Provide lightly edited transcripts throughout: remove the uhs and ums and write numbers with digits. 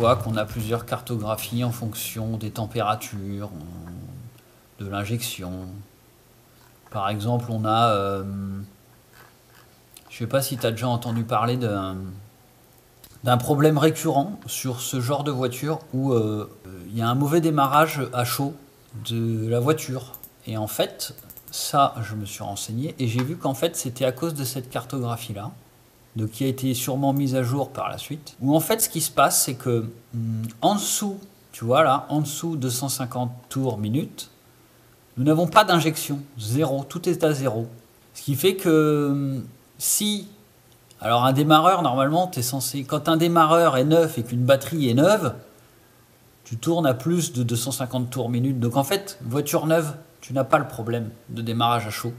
voit qu'on a plusieurs cartographies en fonction des températures, de l'injection. Par exemple, on a... je sais pas si tu as déjà entendu parler d'un problème récurrent sur ce genre de voiture où il y a un mauvais démarrage à chaud de la voiture. Et en fait, ça, je me suis renseigné et j'ai vu qu'en fait, c'était à cause de cette cartographie-là, donc qui a été sûrement mise à jour par la suite, où en fait, ce qui se passe, c'est que en dessous, tu vois là, en dessous de 150 tours minute, nous n'avons pas d'injection, zéro, tout est à zéro. Ce qui fait que si... Alors un démarreur, normalement, t'es censé, quand un démarreur est neuf et qu'une batterie est neuve, tu tournes à plus de 250 tours minute. Donc en fait, voiture neuve, tu n'as pas le problème de démarrage à chaud.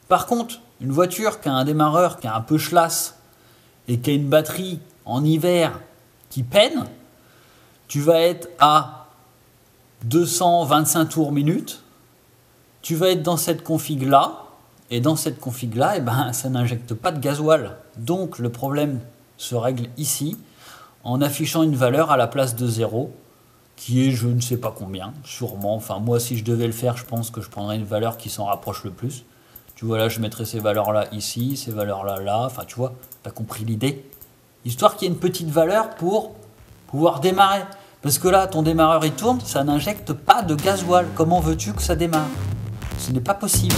Par contre, une voiture qui a un démarreur qui est un peu chlasse et qui a une batterie en hiver qui peine, tu vas être à 225 tours minute, tu vas être dans cette config-là, et dans cette config-là, eh ben, ça n'injecte pas de gasoil. Donc le problème se règle ici, en affichant une valeur à la place de 0, qui est je ne sais pas combien, sûrement. Enfin moi, si je devais le faire, je pense que je prendrais une valeur qui s'en rapproche le plus. Tu vois, là, je mettrais ces valeurs-là ici, ces valeurs-là, là. Enfin, tu vois, tu as compris l'idée. Histoire qu'il y ait une petite valeur pour pouvoir démarrer. Parce que là, ton démarreur, il tourne, ça n'injecte pas de gasoil. Comment veux-tu que ça démarre? Ce n'est pas possible.